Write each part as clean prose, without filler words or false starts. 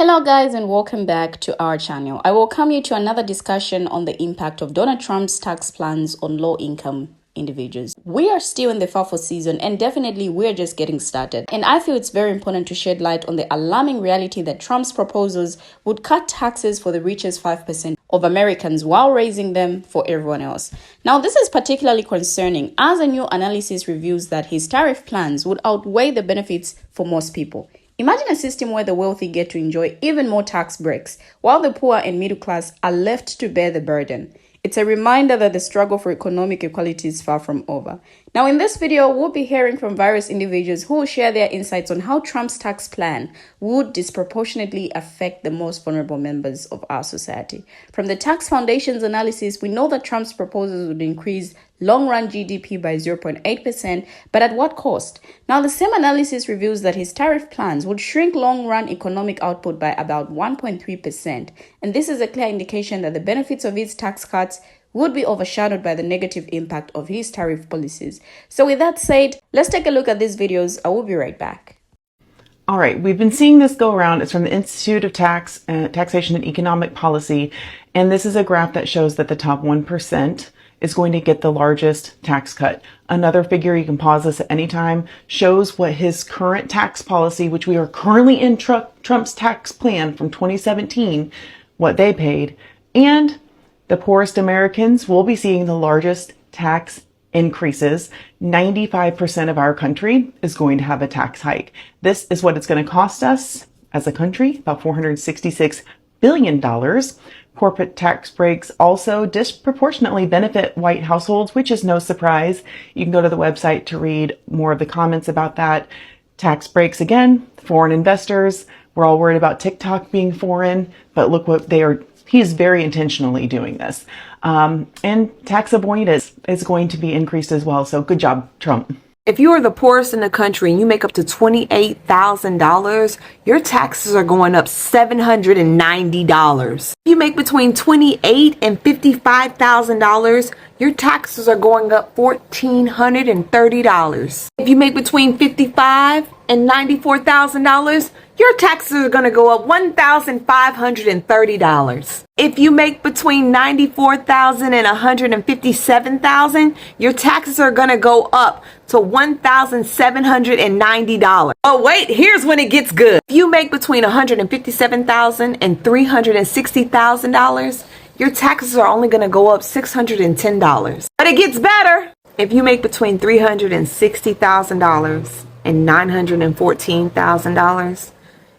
Hello guys and welcome back to our channel. I welcome you to another discussion on the impact of Donald Trump's tax plans on low-income individuals. We are still in the FAFO season and definitely we're just getting started. And I feel it's very important to shed light on the alarming reality that Trump's proposals would cut taxes for the richest 5% of Americans while raising them for everyone else. Now, this is particularly concerning as a new analysis reveals that his tariff plans would outweigh the benefits for most people. Imagine a system where the wealthy get to enjoy even more tax breaks, while the poor and middle class are left to bear the burden. It's a reminder that the struggle for economic equality is far from over. Now, in this video, we'll be hearing from various individuals who will share their insights on how Trump's tax plan would disproportionately affect the most vulnerable members of our society. From the Tax Foundation's analysis, we know that Trump's proposals would increase long-run GDP by 0.8%, but at what cost? Now, the same analysis reveals that his tariff plans would shrink long-run economic output by about 1.3%, and this is a clear indication that the benefits of his tax cuts would be overshadowed by the negative impact of his tariff policies. So with that said, let's take a look at these videos. I will be right back. All right, we've been seeing this go around. It's from the Institute of Taxation and Economic Policy, and this is a graph that shows that the top 1% is going to get the largest tax cut. Another figure, you can pause this at any time, shows what his current tax policy, which we are currently in Trump's tax plan from 2017, what they paid. And the poorest Americans will be seeing the largest tax increases. 95% of our country is going to have a tax hike. This is what it's going to cost us as a country, about $466 billion. Corporate tax breaks also disproportionately benefit white households, which is no surprise. You can go to the website to read more of the comments about that. Tax breaks, again, foreign investors. We're all worried about TikTok being foreign, but look what he is very intentionally doing this. And tax avoidance is going to be increased as well. So good job, Trump. If you are the poorest in the country and you make up to $28,000, your taxes are going up $790. If you make between $28,000 and $55,000, your taxes are going up $1,430. If you make between $55,000 and $94,000, your taxes are going to go up $1,530. If you make between $94,000 and $157,000, your taxes are going to go up to $1,790. Oh wait, here's when it gets good. If you make between $157,000 and $360,000, your taxes are only going to go up $610. But it gets better. If you make between $360,000 and $914,000,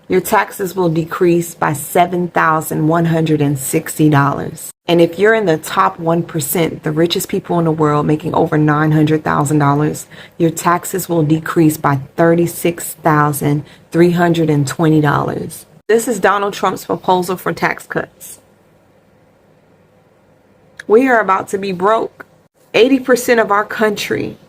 your taxes will decrease by $7,160. And if you're in the top 1%, the richest people in the world making over $900,000, your taxes will decrease by $36,320. This is Donald Trump's proposal for tax cuts. We are about to be broke. 80% of our country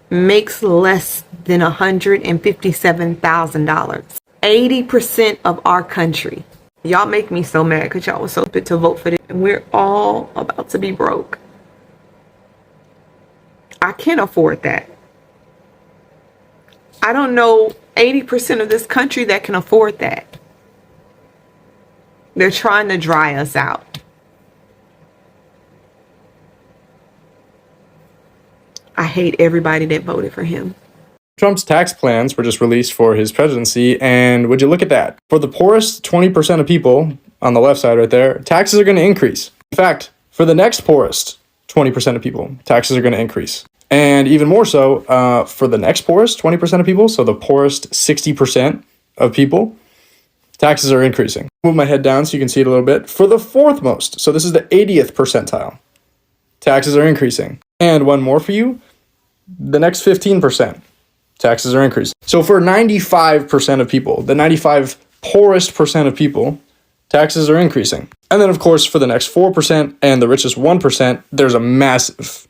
makes less than $157,000. 80% of our country. Y'all make me so mad because y'all was so fit to vote for this. And we're all about to be broke. I can't afford that. I don't know 80% of this country that can afford that. They're trying to dry us out. I hate everybody that voted for him. Trump's tax plans were just released for his presidency, and would you look at that? For the poorest 20% of people, on the left side right there, taxes are going to increase. In fact, for the next poorest 20% of people, taxes are going to increase. And even more so, for the next poorest 20% of people, so the poorest 60% of people, taxes are increasing. Move my head down so you can see it a little bit. For the fourth most, so this is the 80th percentile, taxes are increasing. And one more for you, the next 15%. Taxes are increasing. So for 95% of people, the 95 poorest percent of people, taxes are increasing. And then, of course, for the next 4% and the richest 1%, there's a massive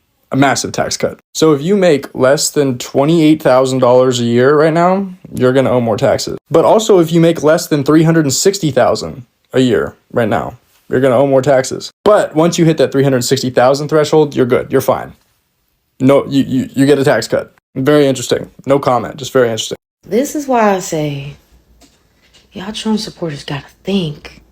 tax cut. So if you make less than $28,000 a year right now, you're going to owe more taxes. But also, if you make less than $360,000 a year right now, you're going to owe more taxes. But once you hit that $360,000 threshold, you're good. You're fine. No, you get a tax cut. Very interesting. No comment. Just very interesting. This is why I say y'all Trump supporters gotta think.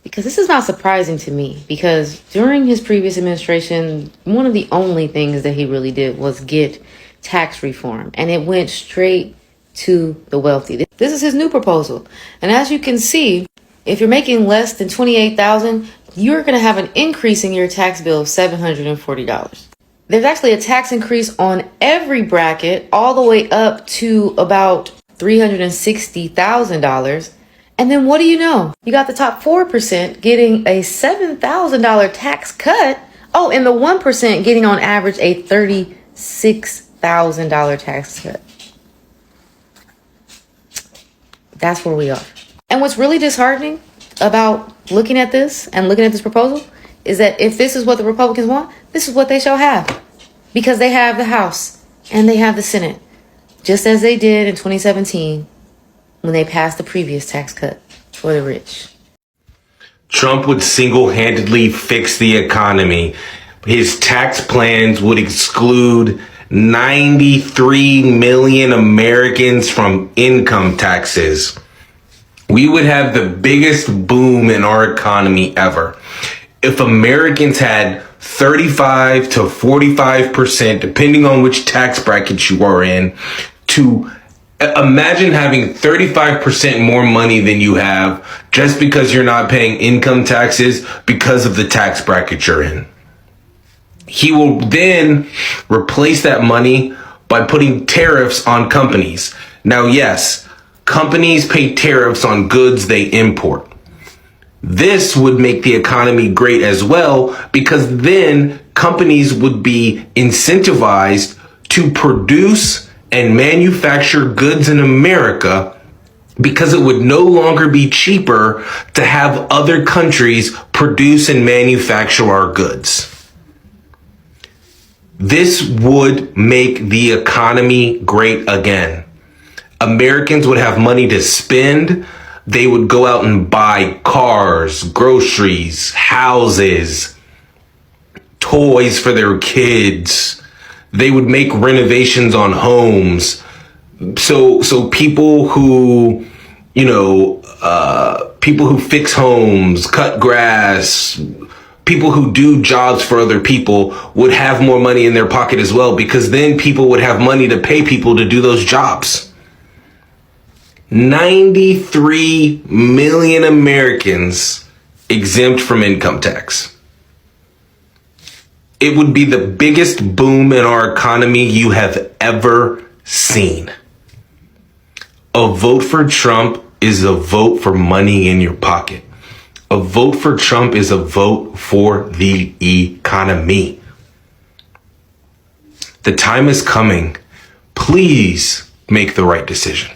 Because this is not surprising to me, because during his previous administration, one of the only things that he really did was get tax reform, and it went straight to the wealthy. This is his new proposal. And as you can see, if you're making less than $28,000, you're going to have an increase in your tax bill of $740. There's actually a tax increase on every bracket all the way up to about $360,000. And then what do you know? You got the top 4% getting a $7,000 tax cut. Oh, and the 1% getting on average a $36,000 tax cut. That's where we are. And what's really disheartening about looking at this and looking at this proposal is that if this is what the Republicans want, this is what they shall have. Because they have the House and they have the Senate, just as they did in 2017 when they passed the previous tax cut for the rich. Trump would single-handedly fix the economy. His tax plans would exclude 93 million Americans from income taxes. We would have the biggest boom in our economy ever. If Americans had 35 to 45%, depending on which tax bracket you are in, to imagine having 35% more money than you have just because you're not paying income taxes because of the tax bracket you're in. He will then replace that money by putting tariffs on companies. Now, yes, companies pay tariffs on goods they import. This would make the economy great as well, because then companies would be incentivized to produce and manufacture goods in America, because it would no longer be cheaper to have other countries produce and manufacture our goods. This would make the economy great again. Americans would have money to spend. They would go out and buy cars, groceries, houses, toys for their kids. They would make renovations on homes. So people who, people who fix homes, cut grass, people who do jobs for other people would have more money in their pocket as well, because then people would have money to pay people to do those jobs. 93 million Americans exempt from income tax. It would be the biggest boom in our economy you have ever seen. A vote for Trump is a vote for money in your pocket. A vote for Trump is a vote for the economy. The time is coming. Please make the right decision.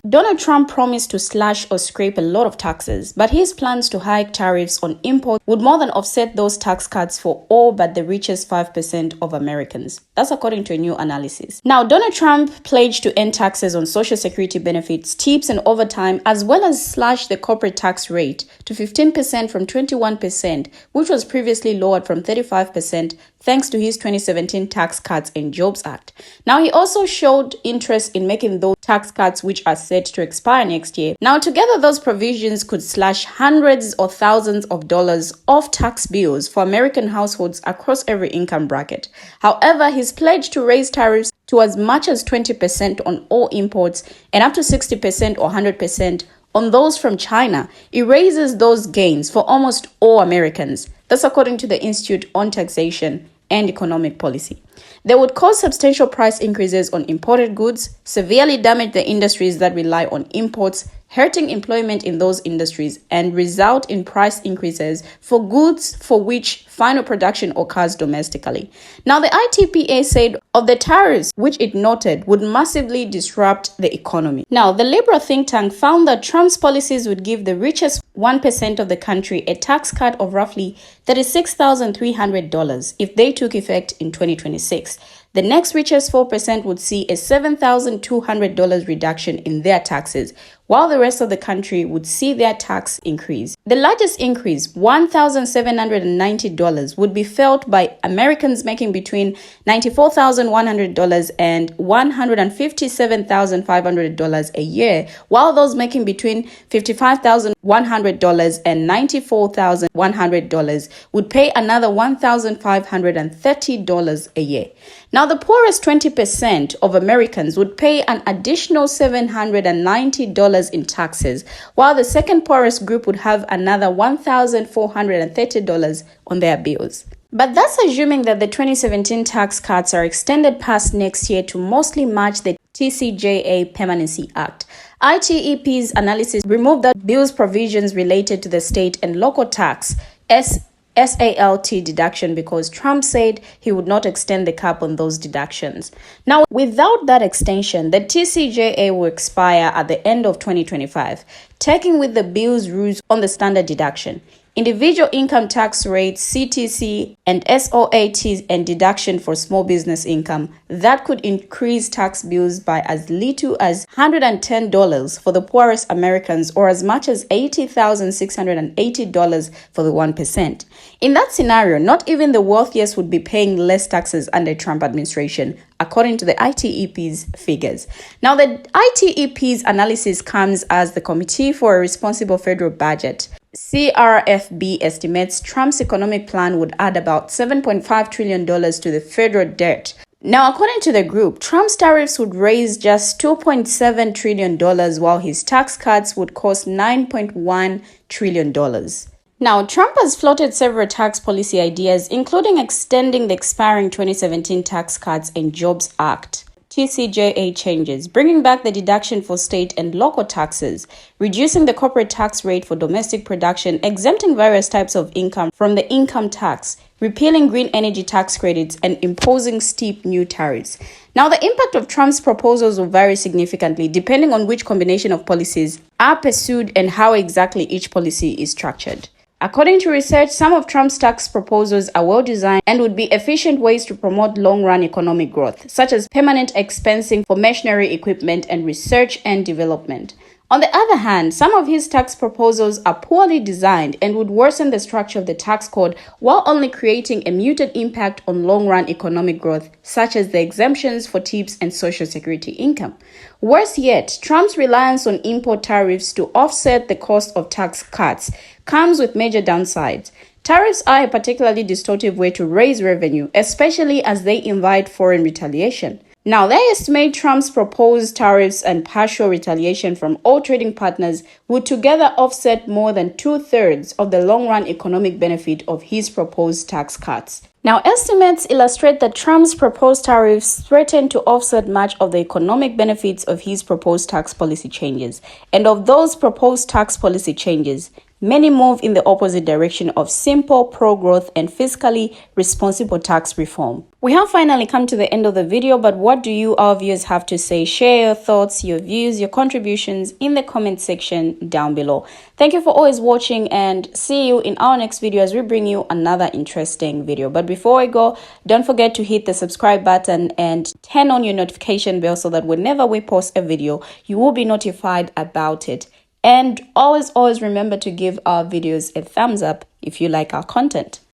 Donald Trump promised to slash or scrape a lot of taxes, but his plans to hike tariffs on imports would more than offset those tax cuts for all but the richest 5% of Americans. That's according to a new analysis. Now, Donald Trump pledged to end taxes on Social Security benefits, tips, and overtime, as well as slash the corporate tax rate to 15% from 21%, which was previously lowered from 35%, thanks to his 2017 Tax Cuts and Jobs Act. Now, he also showed interest in making those tax cuts, which are set to expire next year. Now, together, those provisions could slash hundreds or thousands of dollars off tax bills for American households across every income bracket. However, his pledge to raise tariffs to as much as 20% on all imports and up to 60% or 100% on those from China erases those gains for almost all Americans. That's according to the Institute on Taxation and Economic Policy. They would cause substantial price increases on imported goods, severely damage the industries that rely on imports, hurting employment in those industries, and result in price increases for goods for which final production occurs domestically. Now, the ITPA said of the tariffs, which it noted would massively disrupt the economy. Now, the liberal think tank found that Trump's policies would give the richest 1% of the country a tax cut of roughly $36,300 if they took effect in 2026. The next richest 4% would see a $7,200 reduction in their taxes, while the rest of the country would see their tax increase. The largest increase, $1,790, would be felt by Americans making between $94,100 and $157,500 a year, while those making between $55,100 and $94,100 would pay another $1,530 a year. Now, the poorest 20% of Americans would pay an additional $790 in taxes, while the second poorest group would have another $1,430 on their bills. But that's assuming that the 2017 tax cuts are extended past next year to mostly match the TCJA Permanency Act. ITEP's analysis removed the bill's provisions related to the state and local tax SALT deduction because Trump said he would not extend the cap on those deductions. Now, without that extension, the TCJA will expire at the end of 2025, taking with the bill's rules on the standard deduction. Individual income tax rates, CTC, and SOAT and deduction for small business income that could increase tax bills by as little as $110 for the poorest Americans or as much as $80,680 for the 1%. In that scenario, not even the wealthiest would be paying less taxes under Trump administration, according to the ITEP's figures. Now, the ITEP's analysis comes as the Committee for a Responsible Federal Budget, CRFB, estimates Trump's economic plan would add about $7.5 trillion to the federal debt. Now, according to the group, Trump's tariffs would raise just $2.7 trillion, while his tax cuts would cost $9.1 trillion. Now, Trump has floated several tax policy ideas, including extending the expiring 2017 Tax Cuts and Jobs Act, TCJA changes, bringing back the deduction for state and local taxes, reducing the corporate tax rate for domestic production, exempting various types of income from the income tax, repealing green energy tax credits, and imposing steep new tariffs. Now, the impact of Trump's proposals will vary significantly depending on which combination of policies are pursued and how exactly each policy is structured. According to research, some of Trump's tax proposals are well-designed and would be efficient ways to promote long-run economic growth, such as permanent expensing for machinery equipment and research and development. On the other hand, some of his tax proposals are poorly designed and would worsen the structure of the tax code while only creating a muted impact on long-run economic growth, such as the exemptions for tips and social security income. Worse yet, Trump's reliance on import tariffs to offset the cost of tax cuts comes with major downsides. Tariffs are a particularly distortive way to raise revenue, especially as they invite foreign retaliation. Now, they estimate Trump's proposed tariffs and partial retaliation from all trading partners would together offset more than 2/3 of the long-run economic benefit of his proposed tax cuts. Now, estimates illustrate that Trump's proposed tariffs threaten to offset much of the economic benefits of his proposed tax policy changes. And of those proposed tax policy changes, many move in the opposite direction of simple, pro-growth, and fiscally responsible tax reform. We have finally come to the end of the video, but what do you, our viewers, have to say? Share your thoughts, your views, your contributions in the comment section down below. Thank you for always watching, and see you in our next video as we bring you another interesting video. But before I go, don't forget to hit the subscribe button and turn on your notification bell so that whenever we post a video, you will be notified about it. And always remember to give our videos a thumbs up if you like our content.